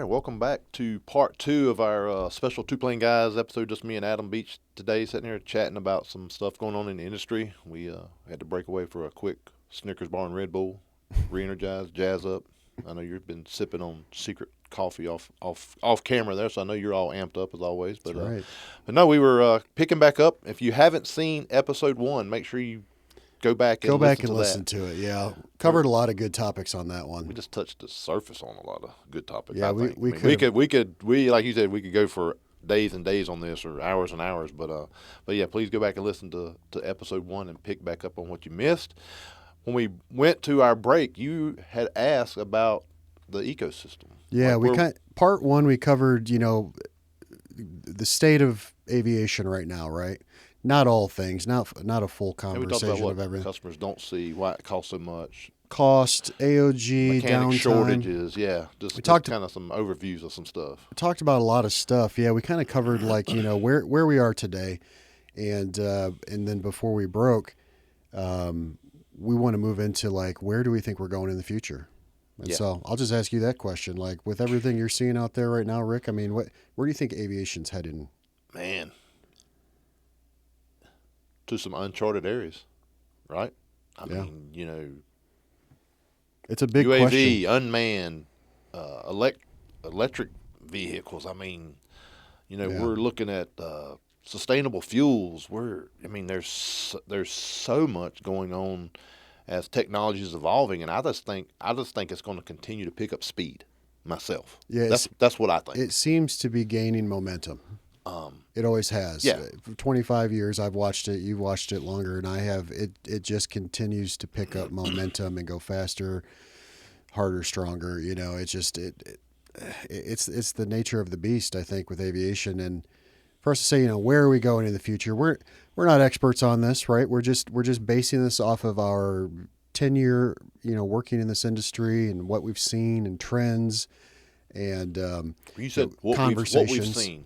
right, welcome back to part two of our special Two Plane Guys episode. Just me and Adam Beach today, sitting here chatting about some stuff going on in the industry. We had to break away for a quick Snickers bar and Red Bull, re-energize, jazz up. I know you've been sipping on secret coffee off camera there, so I know you're all amped up as always. But That's right. But no, we were picking back up. If you haven't seen episode one, make sure you go back and listen to it. Yeah, covered a lot of good topics on that one. We just touched the surface on a lot of good topics. Yeah, I think. We could like you said, we could go for days and days on this, or hours and hours. But yeah, please go back and listen to episode one and pick back up on what you missed. When we went to our break, you had asked about the ecosystem. Yeah, part one we covered, the state of aviation right now, right? Not all things, not a full conversation we talked about what of everything. Customers don't see, why it costs so much. Cost, AOG, mechanic downtime. Shortages, yeah. Just kind of some overviews of some stuff. We talked about a lot of stuff. Yeah, we kind of covered where we are today, and then before we broke, we want to move into where do we think we're going in the future? And so I'll just ask you that question. With everything you're seeing out there right now, Rick, I mean, where do you think aviation's heading? Man, to some uncharted areas, right? I mean, it's a big UAV, question. unmanned, electric vehicles. I mean, we're looking at sustainable fuels. There's so much going on as technology is evolving, and I just think it's going to continue to pick up speed. Myself, yeah, that's what I think. It seems to be gaining momentum. It always has. Yeah. For 25 years, I've watched it. You've watched it longer, and I have. It just continues to pick up momentum and go faster, harder, stronger. It's just it's the nature of the beast, I think, with aviation. And for us to say, where are we going in the future? We're not experts on this, right? We're just basing this off of our 10-year, working in this industry and what we've seen and trends and you said conversations. What we've seen.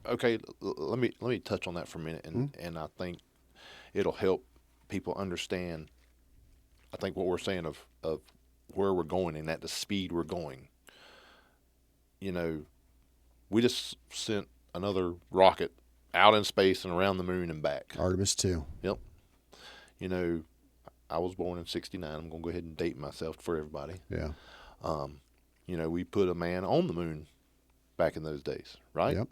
Okay, let me touch on that for a minute, and I think it'll help people understand. I think what we're saying of where we're going and at the speed we're going. We just sent another rocket out in space and around the moon and back. Artemis 2. Yep. I was born in '69. I'm gonna go ahead and date myself for everybody. Yeah. We put a man on the moon back in those days, right? Yep.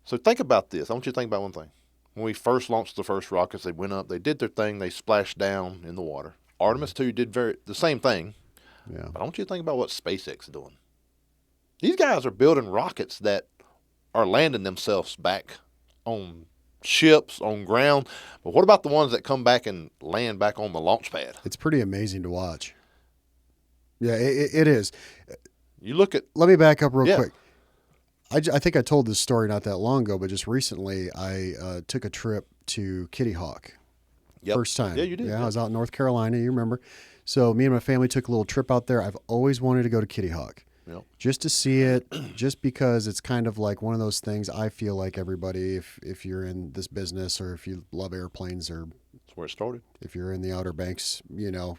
So think about this. I want you to think about one thing. When we first launched the first rockets, they went up, they did their thing, they splashed down in the water. Artemis 2 did the same thing. Yeah. But I want you to think about what SpaceX is doing. These guys are building rockets that are landing themselves back on ships, on ground. But what about the ones that come back and land back on the launch pad? It's pretty amazing to watch. Yeah, it is. You look at... Let me back up real quick. I think I told this story not that long ago, but just recently I took a trip to Kitty Hawk. Yep. First time. Yeah, you did. Yeah, I was out in North Carolina, you remember. So me and my family took a little trip out there. I've always wanted to go to Kitty Hawk. Yep. Just to see it, just because it's kind of like one of those things. I feel like everybody, if you're in this business or if you love airplanes or that's where it started. If you're in the Outer Banks,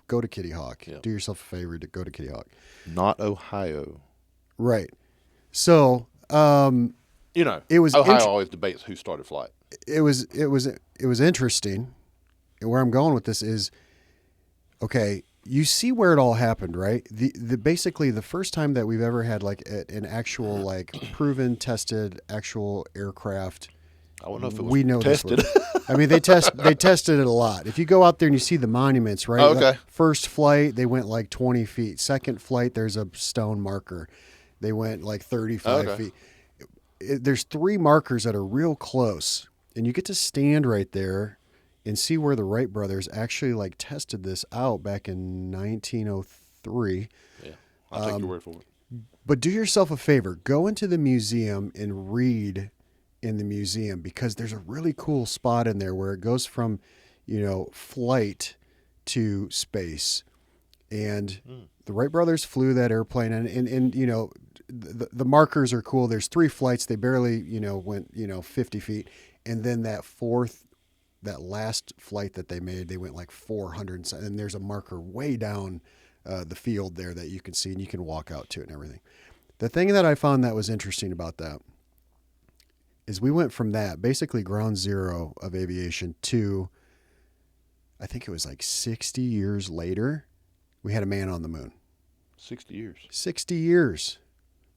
go to Kitty Hawk. Yep. Do yourself a favor to go to Kitty Hawk. Not Ohio. Right. So... it was Ohio always debates who started flight. It was interesting. And where I'm going with this is, okay, you see where it all happened, right? Basically the first time that we've ever had an actual proven, tested, actual aircraft. I don't know if it was tested. I mean, they tested it a lot. If you go out there and you see the monuments, right? Oh, okay. First flight, they went 20 feet. Second flight, there's a stone marker. They went 35 feet. There's 3 markers that are real close, and you get to stand right there and see where the Wright brothers actually tested this out back in 1903. Yeah, I'll take your word for it. But do yourself a favor. Go into the museum and read in the museum, because there's a really cool spot in there where it goes from, flight to space. And the Wright brothers flew that airplane, and the markers are cool. There's 3 flights. They barely, went, 50 feet. And then that last flight that they made, they went 400. And there's a marker way down the field there that you can see, and you can walk out to it and everything. The thing that I found that was interesting about that is we went from that, basically ground zero of aviation, to I think it was like 60 years later, we had a man on the moon. 60 years. 60 years.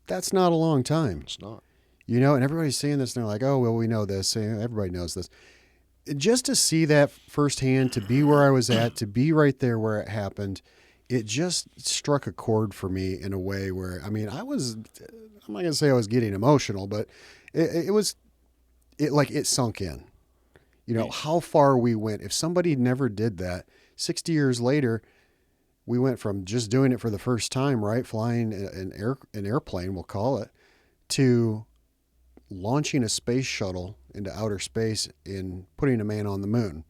That's not a long time. It's not. And everybody's saying this and they're like, oh, well, we know this. Everybody knows this. Just to see that firsthand, to be where I was at, to be right there where it happened, it just struck a chord for me in a way where, I'm not going to say I was getting emotional, but it sunk in. How far we went. If somebody never did that, 60 years later, we went from just doing it for the first time, right? Flying an airplane, we'll call it, to launching a space shuttle into outer space and putting a man on the moon.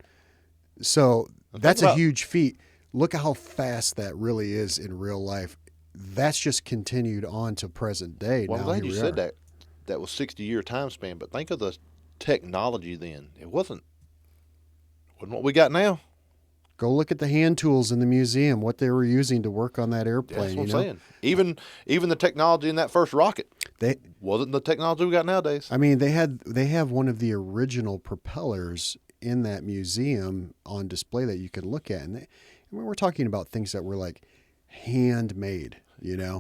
So that's a huge feat. Look at how fast that really is in real life. That's just continued on to present day. Well, I'm glad you said that. That was 60-year time span, but think of the technology then. It wasn't what we got now. Go look at the hand tools in the museum, what they were using to work on that airplane. That's what I'm saying. Even the technology in that first rocket wasn't the technology we got nowadays. I mean, they have one of the original propellers in that museum on display that you can look at, and we're talking about things that were like handmade. Yeah.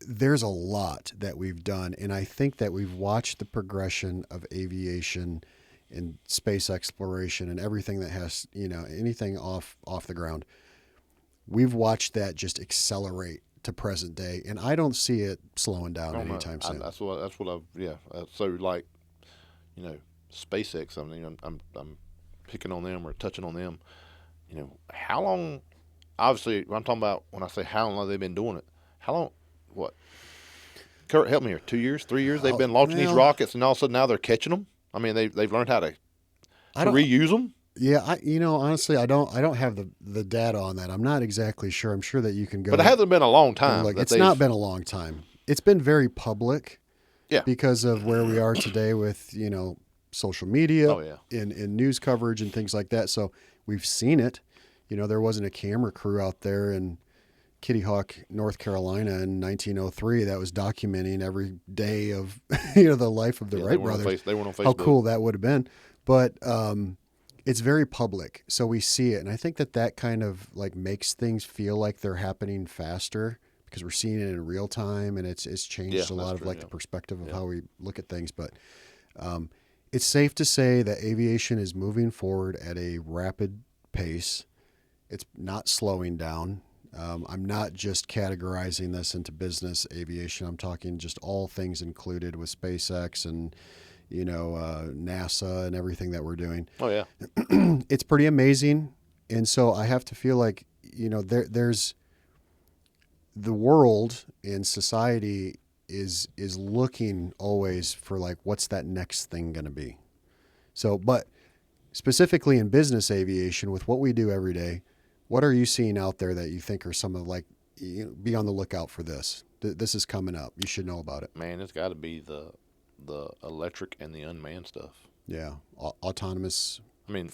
There's a lot that we've done, and I think that we've watched the progression of aviation and space exploration and everything that has, anything off the ground. We've watched that just accelerate to present day, and I don't see it slowing down anytime soon. That's what I've so like, SpaceX. I mean, I'm picking on them or touching on them. How long? Obviously, I'm talking about when I say how long they've been doing it. How long? What? Kurt, help me here. 2 years, 3 years? They've been launching these rockets, and all of a sudden now they're catching them. I mean, they've learned how to reuse them. Yeah, honestly, I don't have the data on that. I'm not exactly sure. I'm sure that you can go. But it hasn't been a long time. It's not been a long time. It's been very public. Yeah. Because of where we are today with, social media. Oh, yeah. In news coverage and things like that. So we've seen it. There wasn't a camera crew out there in Kitty Hawk, North Carolina in 1903 that was documenting every day of the life of the Wright brothers. They weren't on Facebook. How cool that would have been. But it's very public, so we see it, and I think that kind of like makes things feel like they're happening faster because we're seeing it in real time, and it's changed a lot of the perspective of how we look at things. But it's safe to say that aviation is moving forward at a rapid pace. It's not slowing down. I'm not just categorizing this into business aviation. I'm talking just all things included with SpaceX and NASA and everything that we're doing. Oh yeah, it's pretty amazing, and so I have to feel like there's the world and society is looking always for like what's that next thing going to be. So, but specifically in business aviation, with what we do every day, what are you seeing out there that you think are some of be on the lookout for this? This is coming up. You should know about it. Man, it's got to be the electric and the unmanned stuff. Yeah, autonomous. I mean,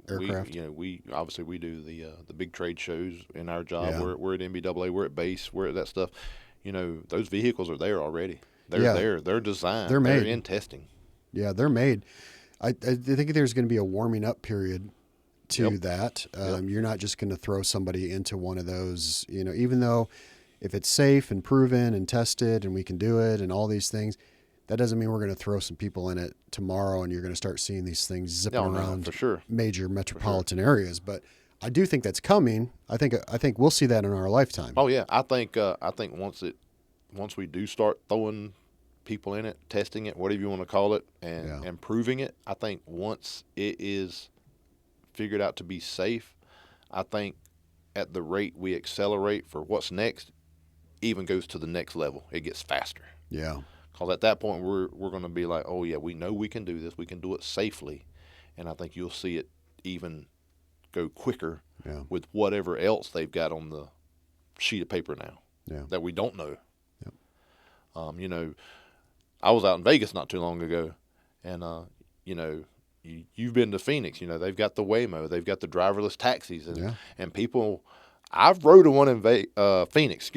aircraft. We obviously we do the big trade shows in our job. Yeah. We're at NBAA. We're at base. We're at that stuff. Those vehicles are there already. They're there. They're designed. They're made. They're in testing. Yeah, they're made. I think there's going to be a warming up period to that. You're not just going to throw somebody into one of those, even though if it's safe and proven and tested and we can do it and all these things, that doesn't mean we're going to throw some people in it tomorrow and you're going to start seeing these things zipping around for sure. Major metropolitan areas. But I do think that's coming. I think we'll see that in our lifetime. Oh yeah, I think once we do start throwing people in it, testing it, whatever you want to call it, and proving it, I think once it is figured out to be safe, I think at the rate we accelerate for what's next, even goes to the next level. It gets faster. Yeah. Because at that point we're going to be like, oh yeah, we know we can do this. We can do it safely, and I think you'll see it even go quicker with whatever else they've got on the sheet of paper now that we don't know. Yep. I was out in Vegas not too long ago, and you've been to Phoenix. They've got the Waymo, they've got the driverless taxis, and people. I've rode one in Phoenix,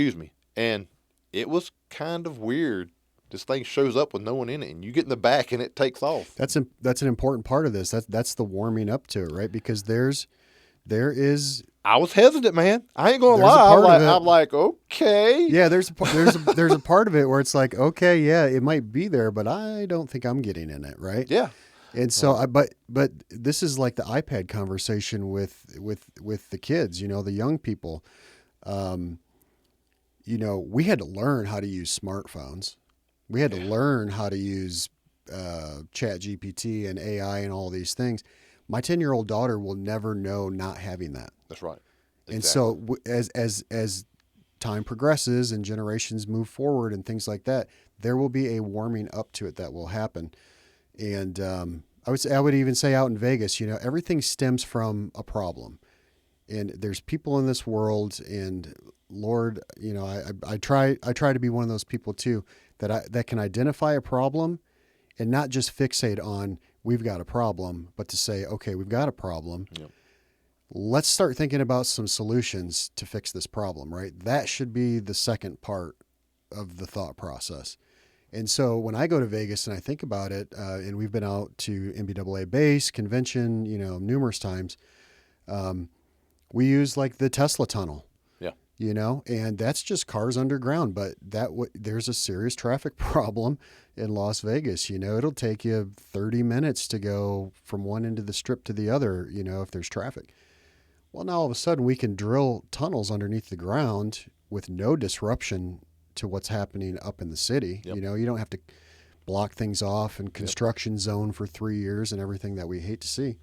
and it was kind of weird. This thing shows up with no one in it, and you get in the back, and it takes off. That's an important part of this. That's the warming up to it, right? Because there is I was hesitant, man. I ain't gonna there's a lie. part of it. I'm like, okay. Yeah, there's a part of it where it's like, okay, yeah, it might be there, but I don't think I'm getting in it, right? Yeah. And so, but this is like the iPad conversation with the kids, the young people. We had to learn how to use smartphones. We had to learn how to use Chat GPT and AI and all these things. My 10-year-old daughter will never know not having that. That's right. Exactly. And so as time progresses and generations move forward and things like that, there will be a warming up to it that will happen. And I would even say out in Vegas, everything stems from a problem. And there's people in this world, and Lord, I try to be one of those people too that can identify a problem and not just fixate on we've got a problem, but to say, okay, we've got a problem. Yep. Let's start thinking about some solutions to fix this problem, right? That should be the second part of the thought process. And so when I go to Vegas and I think about it, and we've been out to NBAA base convention, numerous times, we use like the Tesla tunnel. Yeah. And that's just cars underground, but there's a serious traffic problem in Las Vegas. It'll take you 30 minutes to go from one end of the strip to the other, if there's traffic. Well, now all of a sudden we can drill tunnels underneath the ground with no disruption to what's happening up in the city. Yep. You don't have to block things off and construction zone for 3 years and everything that we hate to see.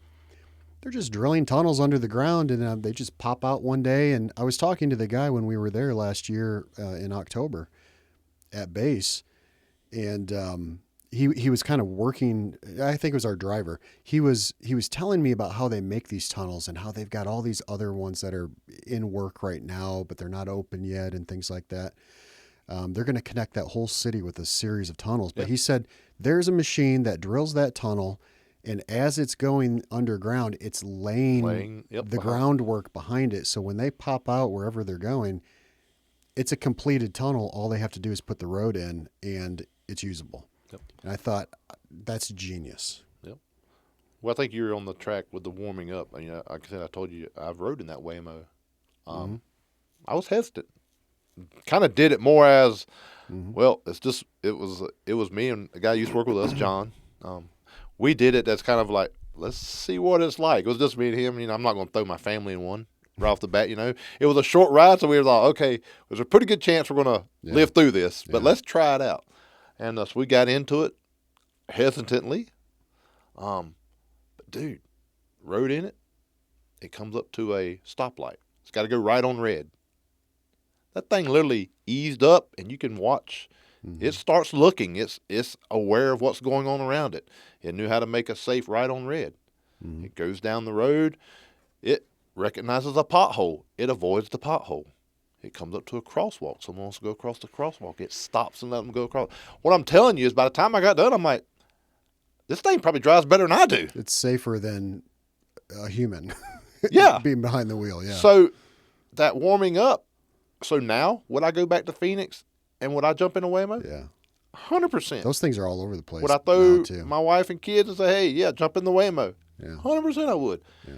They're just drilling tunnels under the ground, and they just pop out one day. And I was talking to the guy when we were there last year in October at base, and he was kind of working. I think it was our driver. He was telling me about how they make these tunnels and how they've got all these other ones that are in work right now, but they're not open yet and things like that. They're going to connect that whole city with a series of tunnels. But he said there's a machine that drills that tunnel, and as it's going underground, it's laying the groundwork behind it. So when they pop out wherever they're going, it's a completed tunnel. All they have to do is put the road in, and it's usable. Yep. And I thought, that's genius. Yep. Well, I think you're on the track with the warming up. Like I said, I told you I've rode in that Waymo. I was hesitant. Kind of did it more as, well, it was me and a guy who used to work with us, John. We did it. That's kind of like, let's see what it's like. It was just me and him. I'm not going to throw my family in one right off the bat. It was a short ride, so we were like, okay, there's a pretty good chance we're going to live through this, but let's try it out. And so we got into it hesitantly. But dude, rode in it. It comes up to a stoplight. It's got to go right on red. That thing literally eased up, and you can watch. It starts looking. It's aware of what's going on around it. It knew how to make a safe right on red. It goes down the road. It recognizes a pothole. It avoids the pothole. It comes up to a crosswalk. Someone wants to go across the crosswalk. It stops and lets them go across. What I'm telling you is by the time I got done, I'm like, this thing probably drives better than I do. It's safer than a human Yeah. being behind the wheel, yeah. So that warming up, so now would I go back to Phoenix and would I jump in a Waymo? Yeah. 100%. Those things are all over the place. Would I throw now, too. my wife and kids and say, hey, yeah, jump in the Waymo? Yeah. 100% I would. Yeah.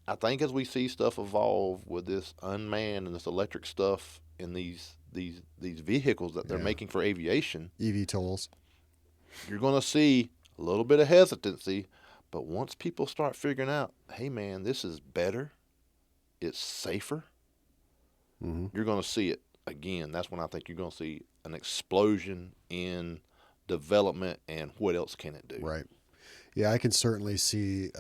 I think as we see stuff evolve with this unmanned and this electric stuff in these vehicles that they're making for aviation, EV tolls. you're going to see a little bit of hesitancy. But once people start figuring out, hey, man, this is better, it's safer, you're going to see it again. That's when I think you're going to see an explosion in development and what else can it do. Right. Yeah, I can certainly see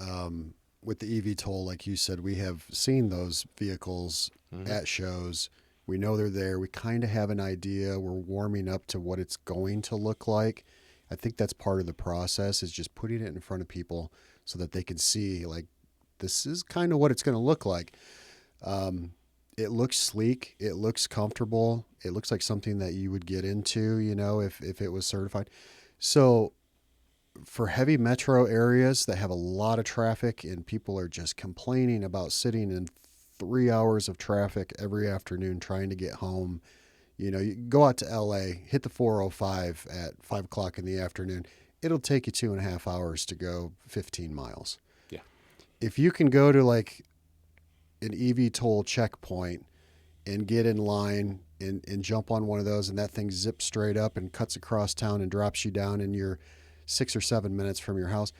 with the EV toll, like you said, we have seen those vehicles at shows. We know they're there. We kind of have an idea. We're warming up to what it's going to look like. I think that's part of the process, is just putting it in front of people so that they can see, like, this is kind of what it's going to look like. It looks sleek. It looks comfortable. It looks like something that you would get into, if it was certified. So for heavy metro areas that have a lot of traffic and people are just complaining about sitting in 3 hours of traffic every afternoon trying to get home, You go out to LA, hit the 405 at 5 o'clock in the afternoon. It'll take you 2.5 hours to go 15 miles. Yeah. If you can go to like an EV toll checkpoint and get in line and jump on one of those, and that thing zips straight up and cuts across town and drops you down and you're 6 or 7 minutes from your house,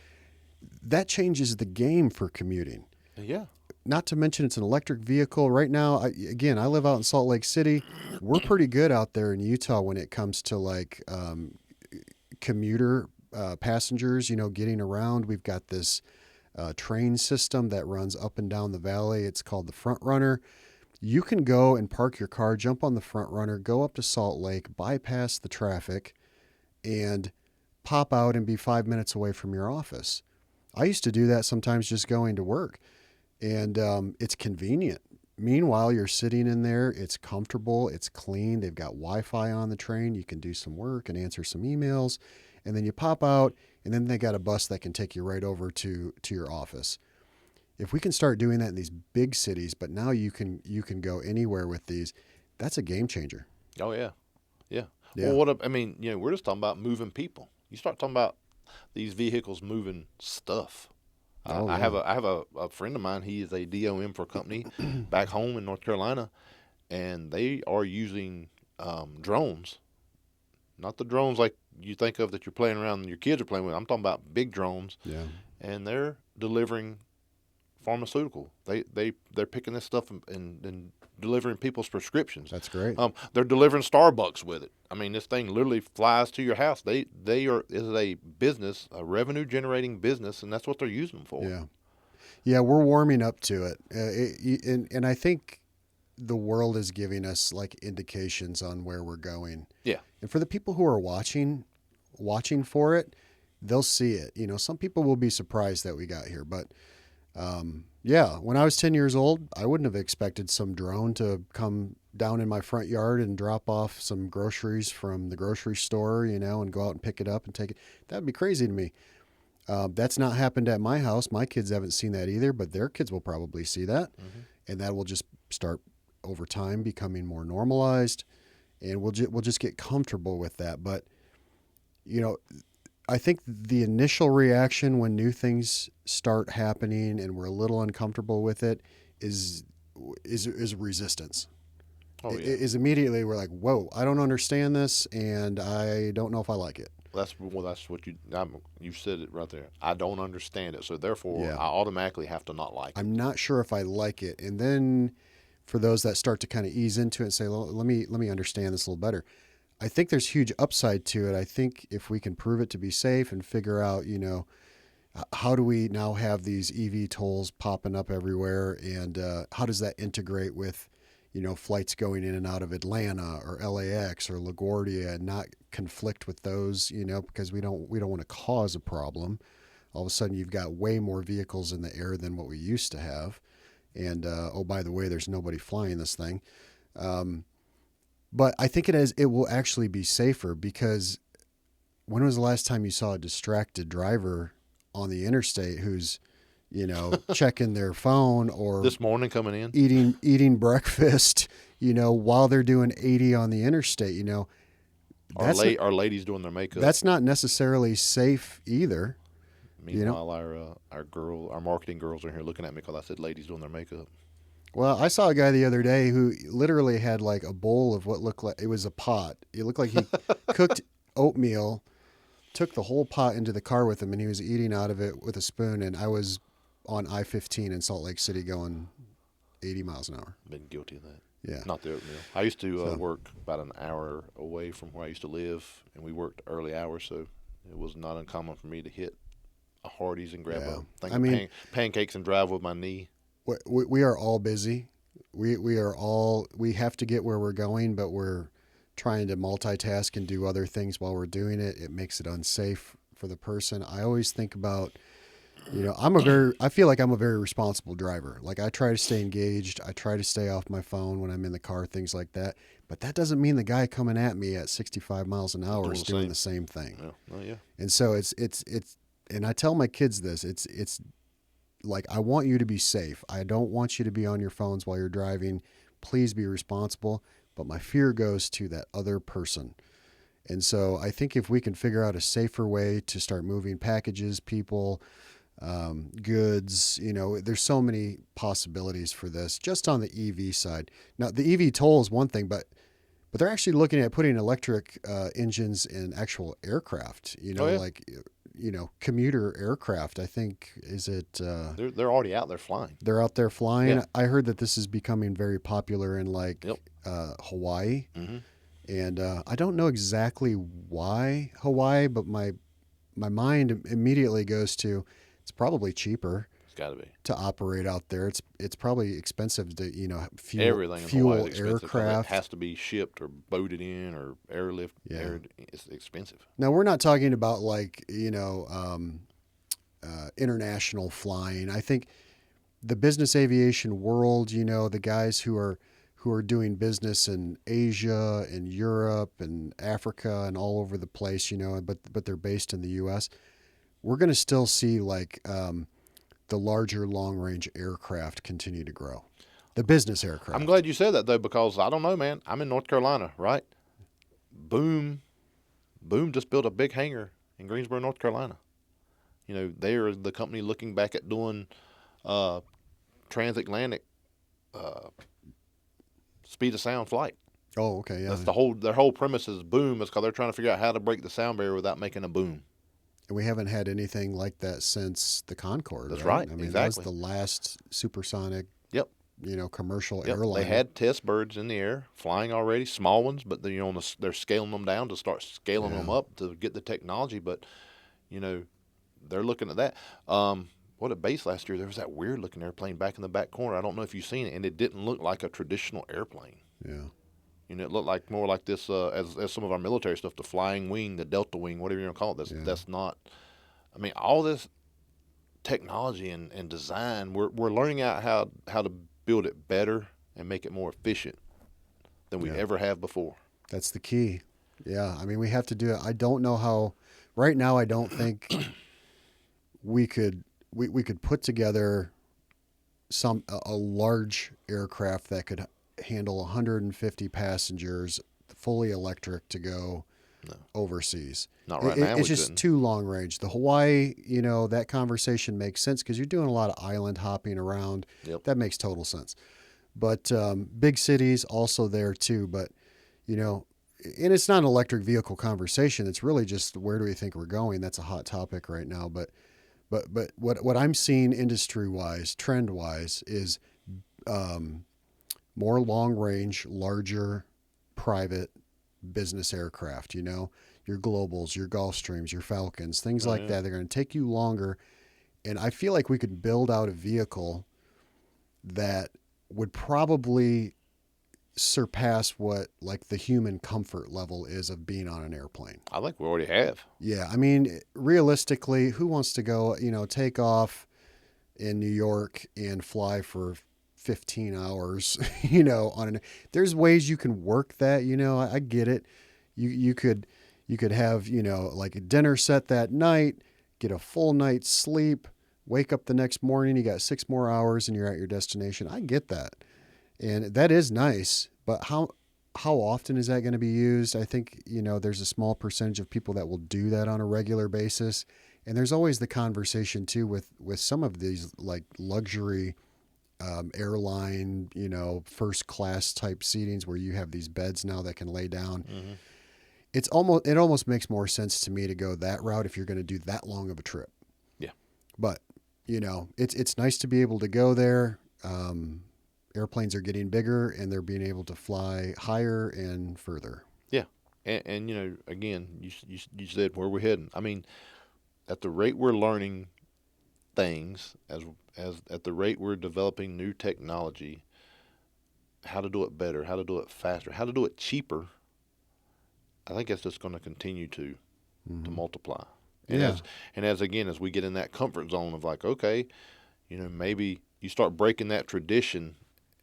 that changes the game for commuting. Yeah. Not to mention it's an electric vehicle. Right now, I live out in Salt Lake City. We're pretty good out there in Utah when it comes to like commuter passengers, getting around. We've got this train system that runs up and down the valley. It's called the Front Runner. You can go and park your car, jump on the Front Runner, go up to Salt Lake, bypass the traffic, and pop out and be 5 minutes away from your office. I used to do that sometimes just going to work, and it's convenient. Meanwhile, you're sitting in there. It's comfortable. It's clean. They've got Wi-Fi on the train. You can do some work and answer some emails, and then you pop out, and then they got a bus that can take you right over to your office. If we can start doing that in these big cities, but now you can go anywhere with these, that's a game changer. Oh yeah. Yeah. Yeah. Well, we're just talking about moving people. You start talking about these vehicles moving stuff. Oh, I yeah. have a friend of mine. He is a DOM for a company back home in North Carolina, and they are using drones. Not the drones like you think of that you're playing around and your kids are playing with. I'm talking about big drones, Yeah. and they're delivering pharmaceutical. They're picking this stuff and delivering people's prescriptions. That's great. They're delivering Starbucks with it. I mean, this thing literally flies to your house. They is a business, a revenue generating business, and that's what they're using them for. Yeah. Yeah, we're warming up to it. And I think the world is giving us like indications on where we're going. Yeah. And for the people who are watching for it, they'll see it. Some people will be surprised that we got here, but yeah, when I was 10 years old, I wouldn't have expected some drone to come down in my front yard and drop off some groceries from the grocery store, and go out and pick it up and take it. That would be crazy to me. That's not happened at my house. My kids haven't seen that either, but their kids will probably see that. Mm-hmm. And that will just start over time becoming more normalized, and we'll just get comfortable with that. But, I think the initial reaction when new things start happening and we're a little uncomfortable with it is resistance. Oh yeah. Is immediately we're like, whoa, I don't understand this, and I don't know if I like it. That's what you said it right there. I don't understand it, so therefore Yeah. I automatically have to not like it. I'm not sure if I like it. And then for those that start to kind of ease into it and say, well, let me understand this a little better, I think there's huge upside to it. I think if we can prove it to be safe and figure out, how do we now have these EV tolls popping up everywhere, and how does that integrate with, flights going in and out of Atlanta or LAX or LaGuardia, and not conflict with those, because we don't want to cause a problem. All of a sudden, you've got way more vehicles in the air than what we used to have, and oh, by the way, there's nobody flying this thing. But I think it will actually be safer, because when was the last time you saw a distracted driver on the interstate who's, checking their phone or This morning coming in, eating breakfast, while they're doing 80 on the interstate, our ladies doing their makeup. that's not necessarily safe either. Meanwhile, our marketing girls are here looking at me because I said ladies doing their makeup. Well, I saw a guy the other day who literally had like a bowl of what looked like it was a pot. It looked like he cooked oatmeal, took the whole pot into the car with him, and he was eating out of it with a spoon. And I was on I-15 in Salt Lake City going 80 miles an hour. Been guilty of that. Yeah. Not the oatmeal. I used to work about an hour away from where I used to live, and we worked early hours, so it was not uncommon for me to hit a Hardee's and grab Yeah. a thing of pancakes and drive with my knee. We are all busy. We have to get where we're going, but we're trying to multitask and do other things while we're doing it. It makes it unsafe for the person. I always think about, I feel like I'm a very responsible driver. Like, I try to stay engaged. I try to stay off my phone when I'm in the car, things like that. But that doesn't mean the guy coming at me at 65 miles an hour is doing the same thing. Yeah. Oh yeah. And so it's, and I tell my kids this, it's like, I want you to be safe. I don't want you to be on your phones while you're driving. Please be responsible. but my fear goes to that other person. And so I think if we can figure out a safer way to start moving packages, people, goods, there's so many possibilities for this just on the EV side. Now, the EV toll is one thing, but they're actually looking at putting electric engines in actual aircraft, Oh yeah, like, commuter aircraft. I think, is it, they're already out there flying. they're out there flying. Yeah. I heard that this is becoming very popular in like Yep. Hawaii. Mm-hmm. And I don't know exactly why Hawaii, but my mind immediately goes to it's probably cheaper It's got to be. to operate out there. It's probably expensive to Everything in Hawaii is fuel expensive because it aircraft. has to be shipped or boated in or airlift. Yeah. It's expensive. Now we're not talking about like international flying. I think the business aviation world, the guys who are doing business in Asia and Europe and Africa and all over the place, but they're based in the U.S. We're going to still see like the larger long range aircraft continue to grow, the business aircraft. I'm glad you said that though, because I don't know, man. I'm in North Carolina, right? Boom just built a big hangar in Greensboro, North Carolina. They are the company looking back at doing transatlantic speed of sound flight. Oh, okay, yeah. That's their whole premise is boom. Is because they're trying to figure out how to break the sound barrier without making a boom. And we haven't had anything like that since the Concorde. That's right. right, I mean, exactly. that was the last supersonic, Yep. Commercial Yep. airliner. They had test birds in the air flying already, small ones, but they're scaling them down to start scaling them up to get the technology. But they're looking at that. What at base last year there was that weird looking airplane back in the back corner. I don't know if you've seen it, and it didn't look like a traditional airplane. Yeah. It looked like more like this as some of our military stuff, the flying wing, the Delta wing, whatever you want to call it. That's not. I mean, all this technology and design, we're learning out how to build it better and make it more efficient than we ever have before. That's the key. Yeah. I mean, we have to do it. I don't know how. Right now, I don't think we could put together a large aircraft that could handle 150 passengers, fully electric, to go overseas. Not right now. It's just too long range. The Hawaii, that conversation makes sense because you're doing a lot of island hopping around. Yep. That makes total sense. But big cities also there too. But and it's not an electric vehicle conversation. It's really just where do we think we're going? That's a hot topic right now. But what I'm seeing industry wise, trend wise, is more long range, larger, private business aircraft. Your Globals, your Gulfstreams, your Falcons, things like that. They're going to take you longer, and I feel like we could build out a vehicle that would probably surpass what like the human comfort level is of being on an airplane. I think we already have. Yeah, I mean, realistically, who wants to go, take off in New York and fly for 15 hours, there's ways you can work that, I get it. You could have, like a dinner set that night, get a full night's sleep, wake up the next morning, you got 6 more hours and you're at your destination. I get that. And that is nice, but how often is that going to be used? I think, there's a small percentage of people that will do that on a regular basis. And there's always the conversation too with some of these like luxury airline, first class type seatings where you have these beds now that can lay down. Mm-hmm. It almost makes more sense to me to go that route if you're going to do that long of a trip. Yeah. But, it's nice to be able to go there. Airplanes are getting bigger and they're being able to fly higher and further. Yeah. And again, you said where we're heading. I mean, at the rate we're learning things, as at the rate we're developing new technology, how to do it better, how to do it faster, how to do it cheaper, I think it's just going to continue to multiply. And as we get in that comfort zone of like, okay, maybe you start breaking that tradition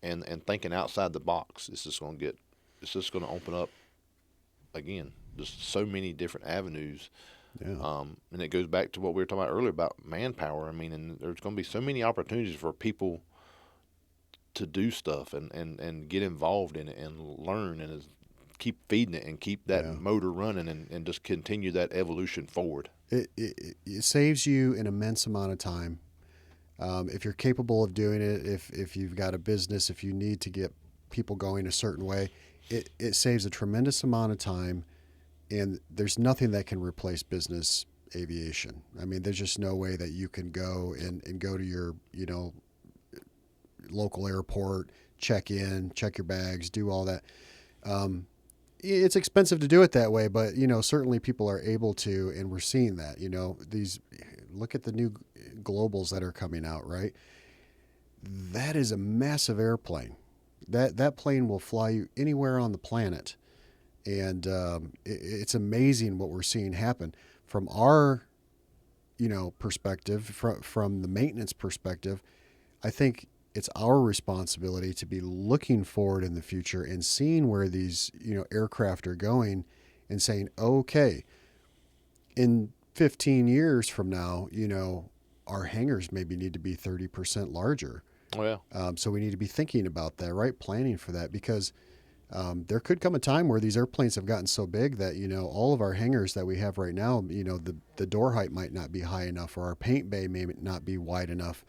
and thinking outside the box, it's just going to open up again just so many different avenues. Yeah. And it goes back to what we were talking about earlier about manpower. I mean, and there's going to be so many opportunities for people to do stuff and get involved in it and learn and keep feeding it and keep that Yeah. motor running and just continue that evolution forward. It saves you an immense amount of time. If you're capable of doing it, if you've got a business, if you need to get people going a certain way, it saves a tremendous amount of time. And there's nothing that can replace business aviation. I mean, there's just no way that you can go and go to your, local airport, check in, check your bags, do all that. Um, it's expensive to do it that way, but certainly people are able to, and we're seeing that. These look at the new globals that are coming out, right? That is a massive airplane. That plane will fly you anywhere on the planet, and it's amazing what we're seeing happen from our perspective, from the maintenance perspective. I think it's our responsibility to be looking forward in the future and seeing where these aircraft are going, and saying, okay, in 15 years from now, our hangars maybe need to be 30% larger. Well, So we need to be thinking about that, right? Planning for that, because there could come a time where these airplanes have gotten so big that all of our hangars that we have right now, the door height might not be high enough, or our paint bay may not be wide enough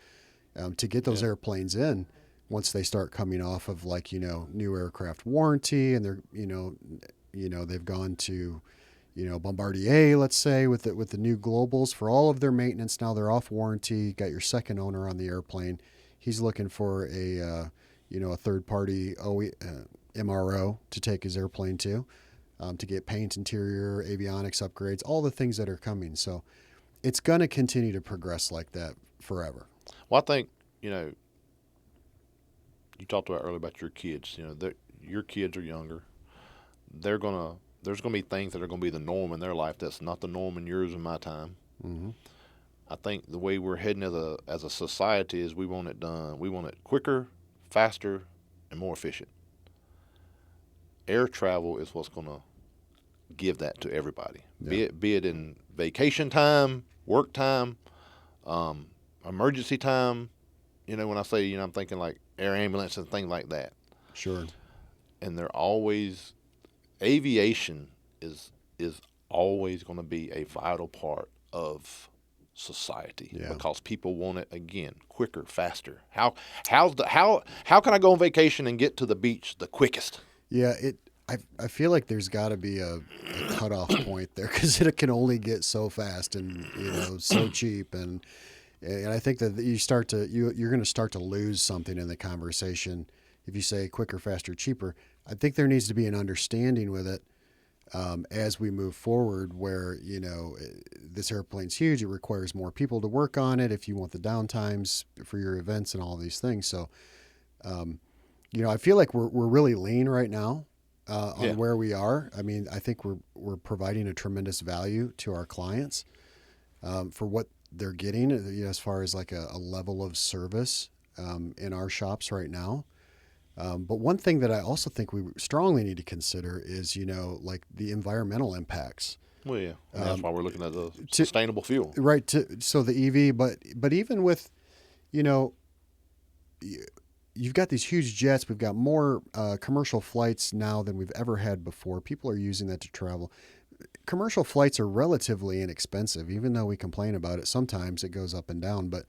to get those yeah, airplanes in once they start coming off of new aircraft warranty, and they're they've gone to Bombardier, let's say, with the new Globals for all of their maintenance. Now they're off warranty. Got your second owner on the airplane. He's looking for a third party MRO to take his airplane to get paint, interior, avionics upgrades, all the things that are coming. So it's going to continue to progress like that forever. well, I think you know you talked about earlier about your kids. Your kids are younger. They're gonna there's gonna be things that are gonna be the norm in their life that's not the norm in yours and my time. Mm-hmm. I think the way we're heading as a society is we want it done. We want it quicker, faster, and more efficient. Air travel is what's going to give that to everybody. Yeah. Be it in vacation time, work time, um, emergency time. When I say I'm thinking like air ambulance and things like that. Sure. And they're always aviation is always going to be a vital part of society Yeah. because people want it again quicker, faster. How can I go on vacation and get to the beach the quickest? Yeah. I feel like there's got to be a cutoff point there, because it can only get so fast and so cheap, and I think that you're going to start to lose something in the conversation if you say quicker, faster, cheaper. I think there needs to be an understanding with it as we move forward, where this airplane's huge. It requires more people to work on it if you want the downtimes for your events and all these things. So, I feel like we're really lean right now on Yeah. where we are. I mean, I think we're providing a tremendous value to our clients for what they're getting, as far as like a level of service in our shops right now. But one thing that I also think we strongly need to consider is, like the environmental impacts. Well, yeah, and that's Um, why we're looking at the to, sustainable fuel. right. So the EV, but even with, you know, you've got these huge jets. We've got more commercial flights now than we've ever had before. People are using that to travel. Commercial flights are relatively inexpensive, even though we complain about it. Sometimes it goes up and down, but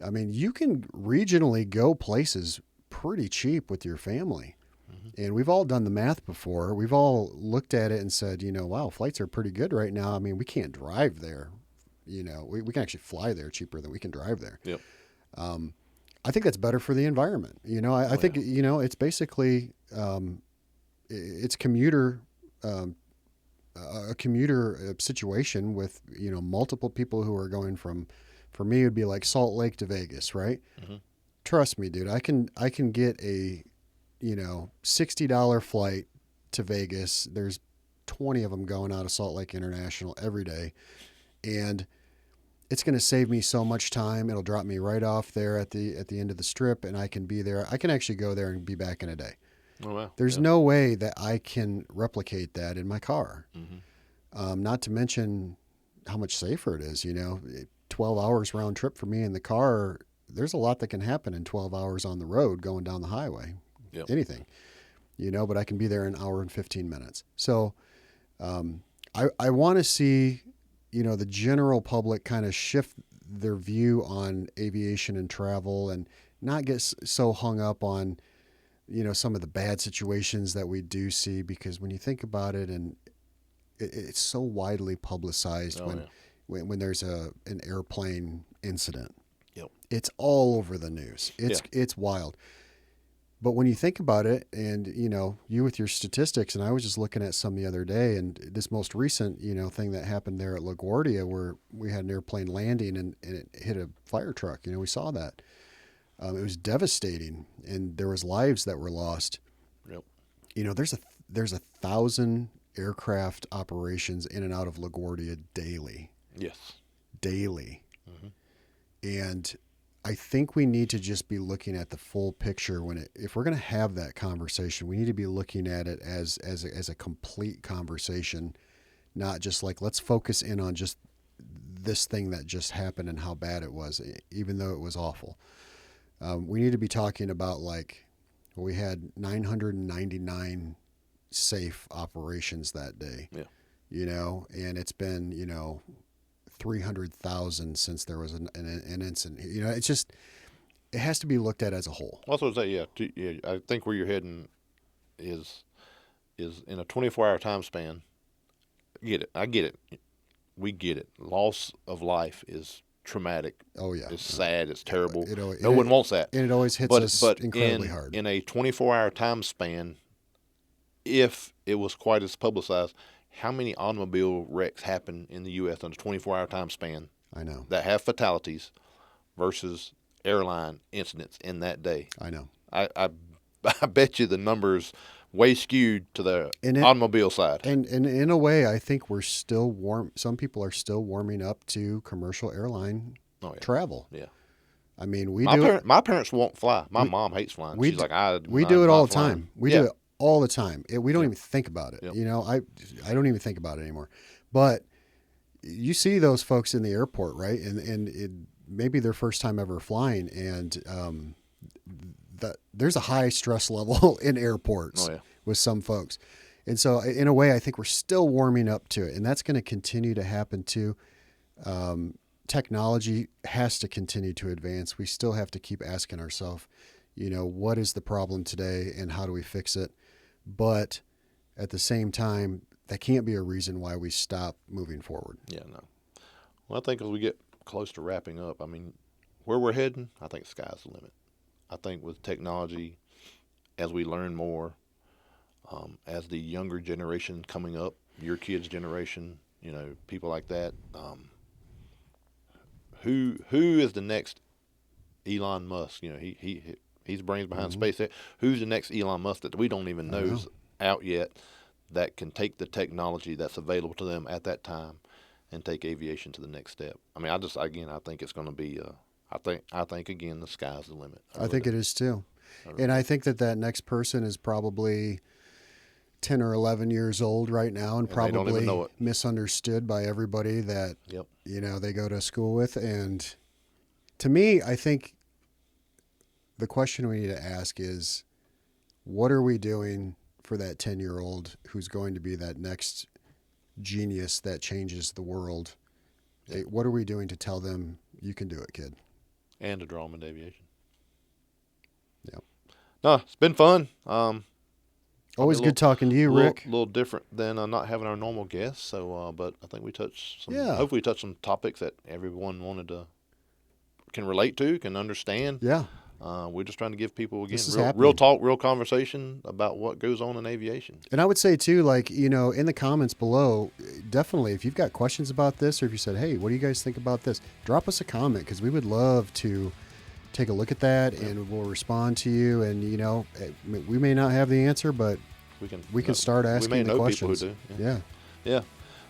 I mean, you can regionally go places pretty cheap with your family. Mm-hmm. And we've all done the math before. We've all looked at it and said, wow, flights are pretty good right now. I mean, we can't drive there. We can actually fly there cheaper than we can drive there. Yep. I think that's better for the environment. I think, Yeah. it's basically, it's commuter, a commuter situation with, multiple people who are going from, for me, it would be like Salt Lake to Vegas, right? Mm-hmm. Trust me, dude, I can get a, $60 flight to Vegas. There's 20 of them going out of Salt Lake International every day. And it's going to save me so much time. It'll drop me right off there at the end of the strip, and I can be there. I can actually go there and be back in a day. Oh wow. There's Yeah. no way that I can replicate that in my car. Mm-hmm. Not to mention how much safer it is. 12 hours round trip for me in the car. there's a lot that can happen in 12 hours on the road going down the highway. Yep. Anything, but I can be there in an hour and 15 minutes. So I want to see, the general public kind of shift their view on aviation and travel and not get so hung up on, some of the bad situations that we do see, because when you think about it, and it's so widely publicized Oh, yeah. when there's an airplane incident. Yep. It's all over the news. It's wild. But when you think about it, and you with your statistics, and I was just looking at some the other day, and this most recent thing that happened there at LaGuardia, where we had an airplane landing and it hit a fire truck. We saw that. It was devastating, and there was lives that were lost. Yep. There's 1,000 aircraft operations in and out of LaGuardia daily. Yes. Daily. Mm-hmm. And I think we need to just be looking at the full picture if we're going to have that conversation. We need to be looking at it as a complete conversation, not just like, let's focus in on just this thing that just happened and how bad it was, even though it was awful. We need to be talking about, like, we had 999 safe operations that day. Yeah. And it's been 300,000 since there was an incident. It's just, it has to be looked at as a whole. Also, yeah, I think where you're heading is in a 24-hour time span. I get it. We get it. Loss of life is traumatic. Oh yeah, It's sad. It's terrible. No one wants that. And it always hits us incredibly in, hard. In a 24-hour time span, if it was quite as publicized, how many automobile wrecks happen in the U.S. in a 24-hour time span? I know. That have fatalities versus airline incidents in that day. I know. I bet you the numbers way skewed to the automobile side. And in a way, I think we're still some people are still warming up to commercial airline travel. Yeah. I mean, my parents won't fly. My mom hates flying. She's like, we do it all the time. We do it all the time. We don't Yep. even think about it. Yep. I don't even think about it anymore. But you see those folks in the airport, right? And it maybe their first time ever flying, and there's a high stress level in airports with some folks. And so in a way, I think we're still warming up to it, and that's going to continue to happen too. Technology has to continue to advance. We still have to keep asking ourselves, what is the problem today and how do we fix it? But at the same time, that can't be a reason why we stop moving forward. Yeah, no. Well, I think as we get close to wrapping up, I mean, where we're heading, I think sky's the limit. I think with technology, as we learn more, as the younger generation coming up, your kids' generation, people like that, who is the next Elon Musk? He's brains behind SpaceX. Who's the next Elon Musk that we don't even know is out yet that can take the technology that's available to them at that time and take aviation to the next step? I mean, I think it's going to be. I think again, the sky's the limit. I think it is too, and I think that next person is probably 10 or 11 years old right now, and probably they don't even know it. Misunderstood by everybody that Yep. They go to school with. And to me, I think the question we need to ask is, what are we doing for that 10-year-old who's going to be that next genius that changes the world? Yep. What are we doing to tell them, you can do it, kid? And to draw them into aviation. Yeah. No, it's been fun. Always good talking to you, Rick. A little different than not having our normal guests. So, but I think we touched some. Yeah. Hopefully, we touched some topics that everyone can relate to, can understand. Yeah. We're just trying to give people again real talk, real conversation about what goes on in aviation. And I would say too, like, in the comments below, definitely, if you've got questions about this, or if you said, hey, what do you guys think about this? Drop us a comment, because we would love to take a look at that, and we'll respond to you. And, we may not have the answer, but we can start asking the questions. We may know people who do. Yeah. Yeah.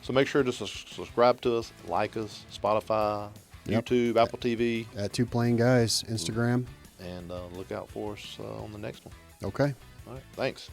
So make sure to subscribe to us, like us, Spotify, YouTube, Apple TV. At Two Plain Guys, Instagram. And look out for us on the next one. Okay. All right. Thanks.